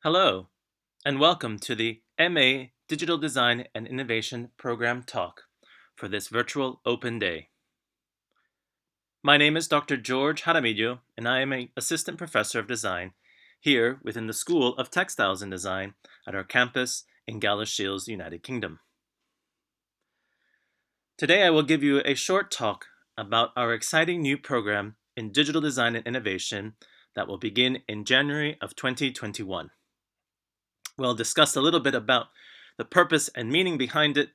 Hello, and welcome to the MA Digital Design and Innovation Program Talk for this virtual open day. My name is Dr. George Jaramillo, and I am an Assistant Professor of Design here within the School of Textiles and Design at our campus in Galashiels, United Kingdom. Today I will give you a short talk about our exciting new program in Digital Design and Innovation that will begin in January of 2021. We'll discuss a little bit about the purpose and meaning behind it,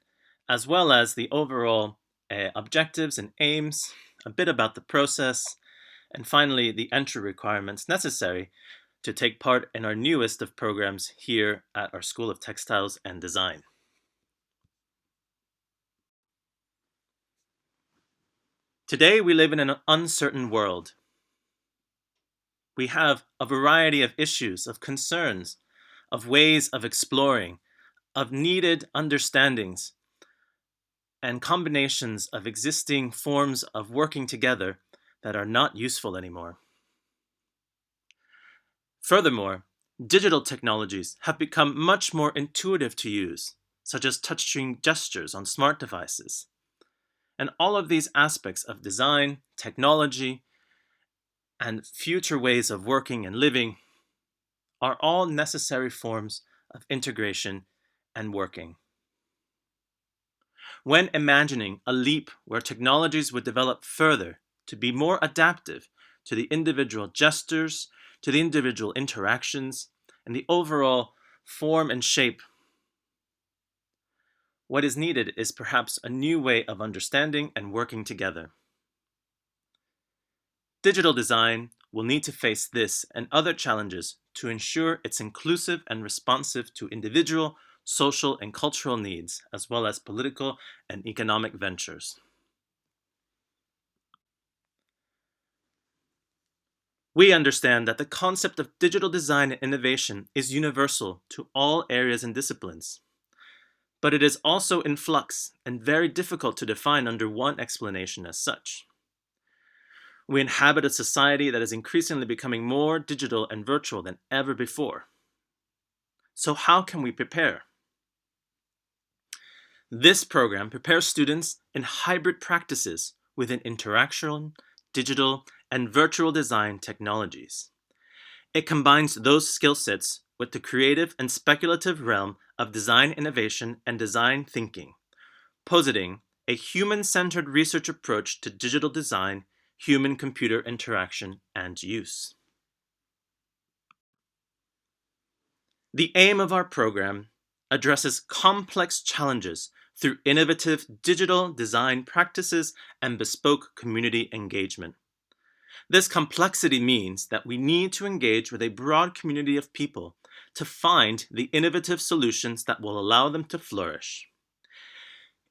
as well as the overall objectives and aims, a bit about the process, and finally the entry requirements necessary to take part in our newest of programs here at our School of Textiles and Design. Today we live in an uncertain world. We have a variety of issues, of concerns, of ways of exploring, of needed understandings, and combinations of existing forms of working together that are not useful anymore. Furthermore, digital technologies have become much more intuitive to use, such as touchscreen gestures on smart devices. And all of these aspects of design, technology, and future ways of working and living are all necessary forms of integration and working. When imagining a leap where technologies would develop further to be more adaptive to the individual gestures, to the individual interactions, and the overall form and shape, what is needed is perhaps a new way of understanding and working together. Digital design will need to face this and other challenges to ensure it's inclusive and responsive to individual, social, and cultural needs, as well as political and economic ventures. We understand that the concept of digital design and innovation is universal to all areas and disciplines, but it is also in flux and very difficult to define under one explanation as such. We inhabit a society that is increasingly becoming more digital and virtual than ever before. So how can we prepare? This program prepares students in hybrid practices within interaction, digital, and virtual design technologies. It combines those skill sets with the creative and speculative realm of design innovation and design thinking, positing a human-centered research approach to digital design, human-computer interaction, and use. The aim of our program addresses complex challenges through innovative digital design practices and bespoke community engagement. This complexity means that we need to engage with a broad community of people to find the innovative solutions that will allow them to flourish.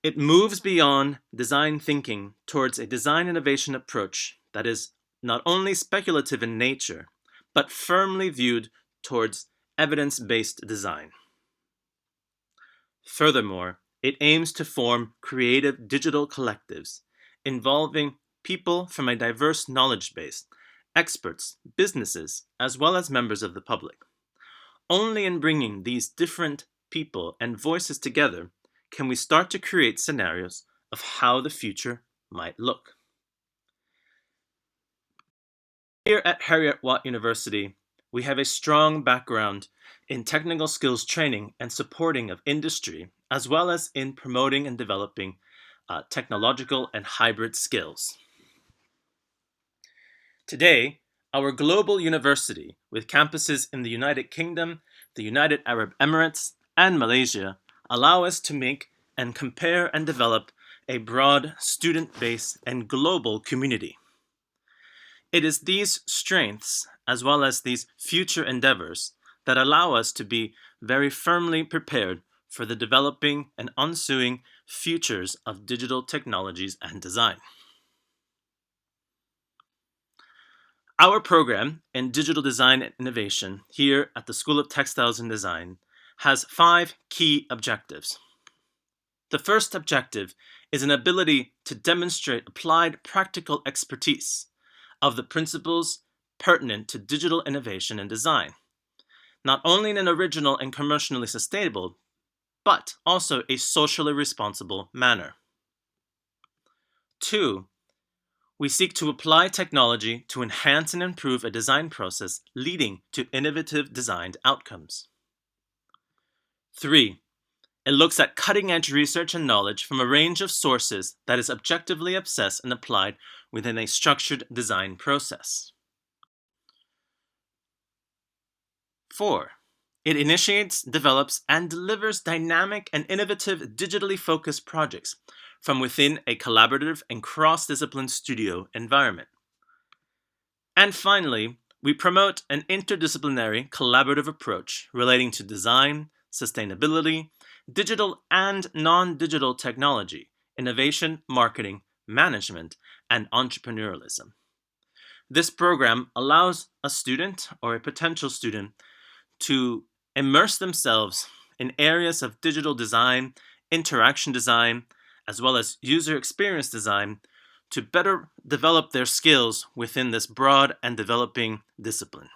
It moves beyond design thinking towards a design innovation approach that is not only speculative in nature, but firmly viewed towards evidence-based design. Furthermore, it aims to form creative digital collectives involving people from a diverse knowledge base, experts, businesses, as well as members of the public. Only in bringing these different people and voices together can we start to create scenarios of how the future might look. Here at Heriot-Watt University, we have a strong background in technical skills training and supporting of industry, as well as in promoting and developing technological and hybrid skills. Today, our global university, with campuses in the United Kingdom, the United Arab Emirates, and Malaysia, allow us to make and compare and develop a broad student base and global community. It is these strengths, as well as these future endeavors, that allow us to be very firmly prepared for the developing and ensuing futures of digital technologies and design. Our program in Digital Design and Innovation here at the School of Textiles and Design has 5 key objectives. The first objective is an ability to demonstrate applied practical expertise of the principles pertinent to digital innovation and design. not only in an original and commercially sustainable, but also a socially responsible manner. 2. We seek to apply technology to enhance and improve a design process, leading to innovative designed outcomes. 3. It looks at cutting-edge research and knowledge from a range of sources that is objectively assessed and applied within a structured design process. 4. It initiates, develops, and delivers dynamic and innovative digitally focused projects from within a collaborative and cross-discipline studio environment. And finally, we promote an interdisciplinary collaborative approach relating to design, sustainability, digital and non-digital technology, innovation, marketing, management, and entrepreneurialism. This program allows a student or a potential student to immerse themselves in areas of digital design, interaction design, as well as user experience design to better develop their skills within this broad and developing discipline.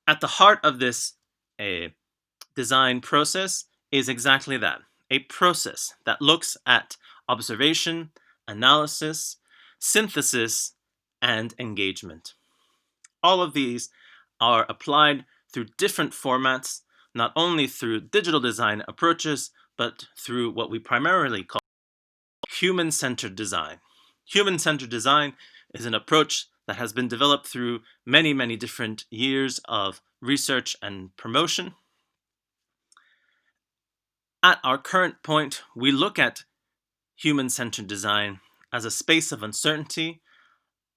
At the heart of this design process is exactly that, a process that looks at observation, analysis, synthesis, and engagement. All of these are applied through different formats, not only through digital design approaches, but through what we primarily call human-centered design. Human-centered design is an approach that has been developed through many, many different years of research and promotion. At our current point, we look at human-centered design as a space of uncertainty,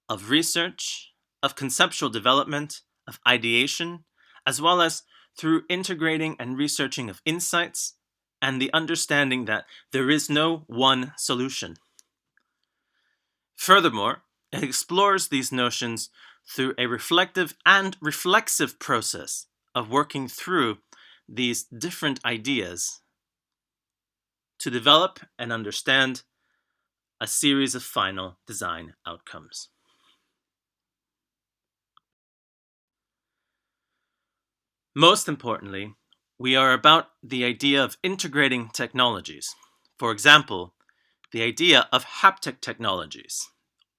of research, of conceptual development, of ideation, as well as through integrating and researching of insights and the understanding that there is no one solution. Furthermore, it explores these notions through a reflective and reflexive process of working through these different ideas to develop and understand a series of final design outcomes. Most importantly, we are about the idea of integrating technologies. For example, the idea of haptic technologies,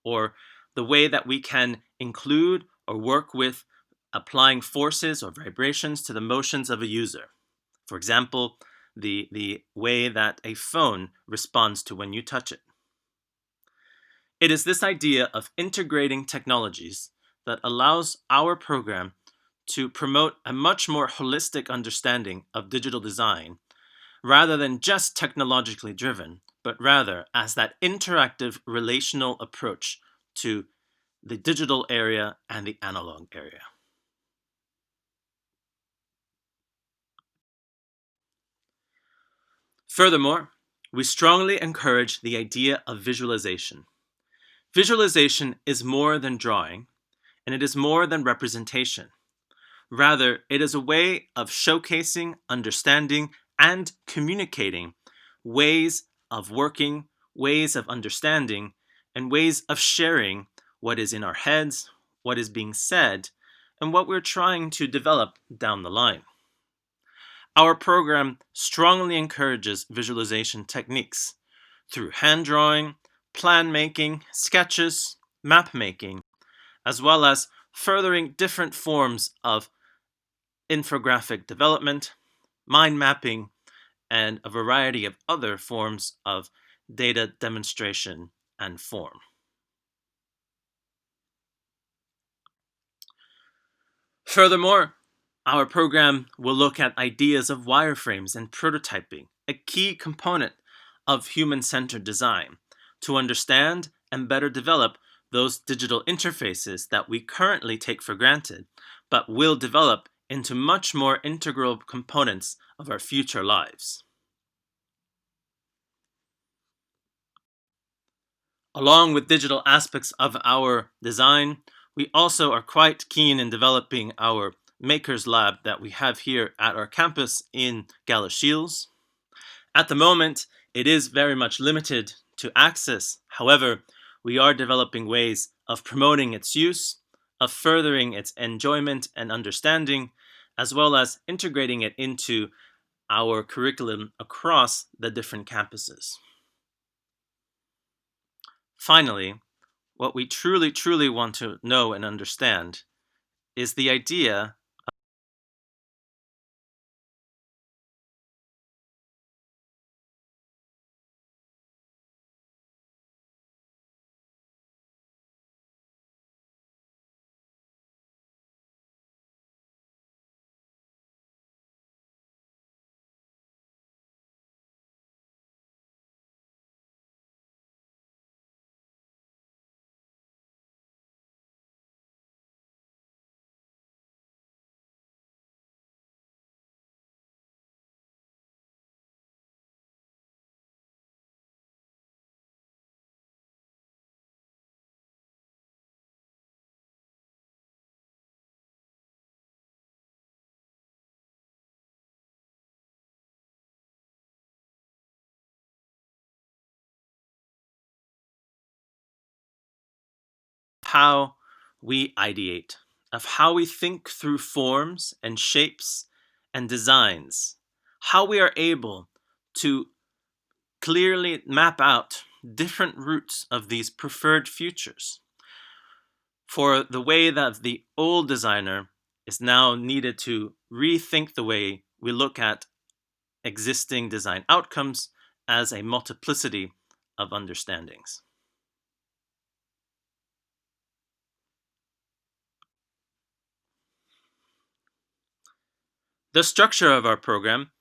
or the way that we can include or work with applying forces or vibrations to the motions of a user. For example, the way that a phone responds to when you touch it. It is this idea of integrating technologies that allows our program to promote a much more holistic understanding of digital design, rather than just technologically driven, but rather as that interactive relational approach to the digital area and the analog area. Furthermore, we strongly encourage the idea of visualization. Visualization is more than drawing, and it is more than representation. Rather, it is a way of showcasing, understanding, and communicating ways of working, ways of understanding, and ways of sharing what is in our heads, what is being said, and what we're trying to develop down the line. Our program strongly encourages visualization techniques through hand drawing, plan making, sketches, map making, as well as furthering different forms of infographic development, mind mapping, and a variety of other forms of data demonstration and form. Furthermore, our program will look at ideas of wireframes and prototyping, a key component of human-centered design, to understand and better develop those digital interfaces that we currently take for granted, but will develop into much more integral components of our future lives. Along with digital aspects of our design, we also are quite keen in developing our Makers Lab that we have here at our campus in Galashiels. At the moment, it is very much limited to access. However, we are developing ways of promoting its use, of furthering its enjoyment and understanding, as well as integrating it into our curriculum across the different campuses. Finally, what we truly want to know and understand is the idea how we ideate, of how we think through forms and shapes and designs, how we are able to clearly map out different routes of these preferred futures. For the way that the old designer is now needed to rethink the way we look at existing design outcomes as a multiplicity of understandings. The structure of our program,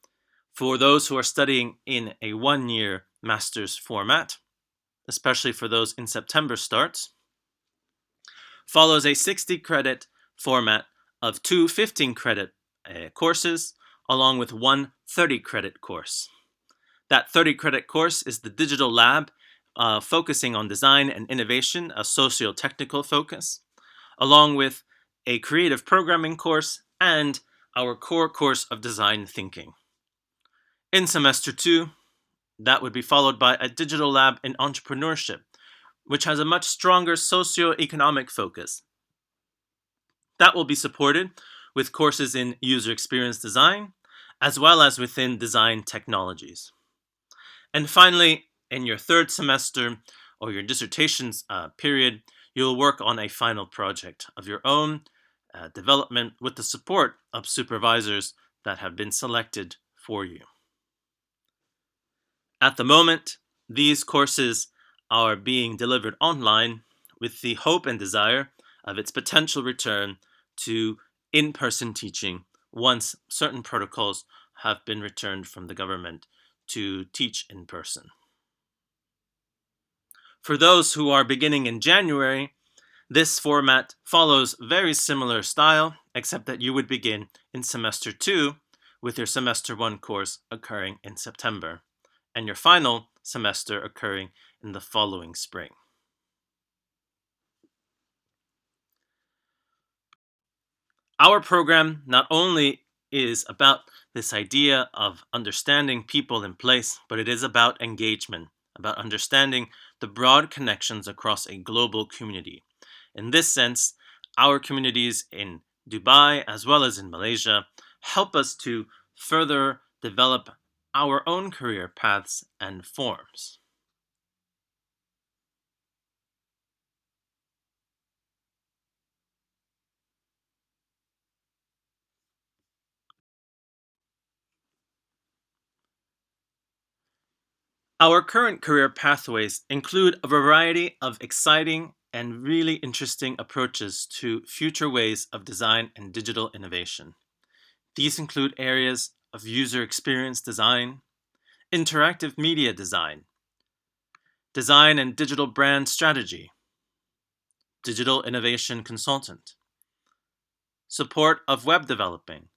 for those who are studying in a one-year master's format, especially for those in September starts, follows a 60 credit format of two 15 credit courses, along with one 30 credit course. That 30 credit course is the digital lab, focusing on design and innovation, a socio-technical focus, along with a creative programming course and our core course of design thinking. In semester 2, that would be followed by a digital lab in entrepreneurship, which has a much stronger socio-economic focus. That will be supported with courses in user experience design, as well as within design technologies. And finally, in your third semester or your dissertations period, you'll work on a final project of your own development with the support of supervisors that have been selected for you. At the moment, these courses are being delivered online with the hope and desire of its potential return to in-person teaching once certain protocols have been returned from the government to teach in person. For those who are beginning in January, this format follows very similar style, except that you would begin in semester 2 with your semester 1 course occurring in September, and your final semester occurring in the following spring. Our program not only is about this idea of understanding people in place, but it is about engagement, about understanding the broad connections across a global community. In this sense, our communities in Dubai as well as in Malaysia help us to further develop our own career paths and forms. Our current career pathways include a variety of exciting and really interesting approaches to future ways of design and digital innovation. These include areas of user experience design, interactive media design, design and digital brand strategy, digital innovation consultant, support of web developing,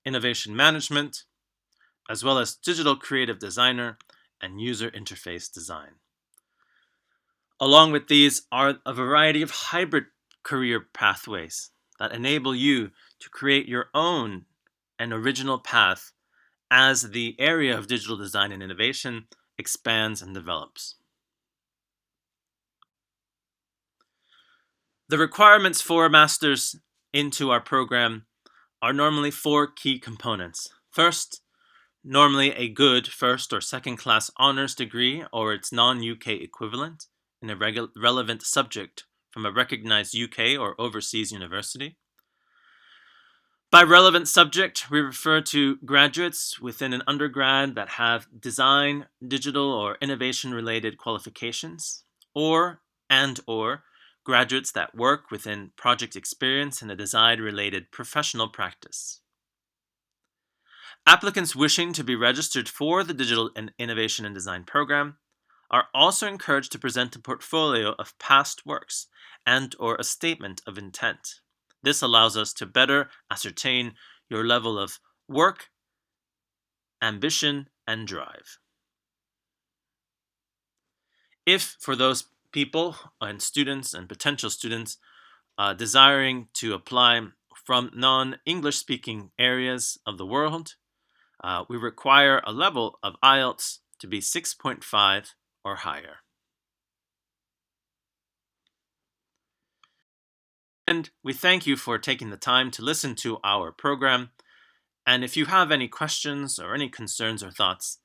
innovation management, as well as digital creative designer and user interface design. Along with these are a variety of hybrid career pathways that enable you to create your own and original path as the area of digital design and innovation expands and develops. The requirements for a master's into our program are normally 4 key components. First, normally a good first or second class honors degree or its non-UK equivalent in a relevant subject from a recognized UK or overseas university. By relevant subject, we refer to graduates within an undergrad that have design, digital, or innovation-related qualifications, or graduates that work within project experience in a design-related professional practice. Applicants wishing to be registered for the Digital and Innovation and Design program are also encouraged to present a portfolio of past works and or a statement of intent. This allows us to better ascertain your level of work, ambition, and drive. If for those people and students and potential students desiring to apply from non-English speaking areas of the world, we require a level of IELTS to be 6.5 or higher. And we thank you for taking the time to listen to our program. And if you have any questions or any concerns or thoughts,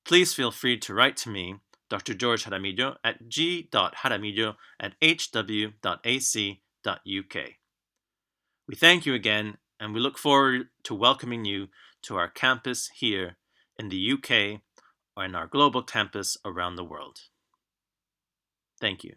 please feel free to write to me, Dr. George Jaramillo, at g.jaramillo@hw.ac.uk. We thank you again, and we look forward to welcoming you to our campus here in the UK or in our global campus around the world. Thank you.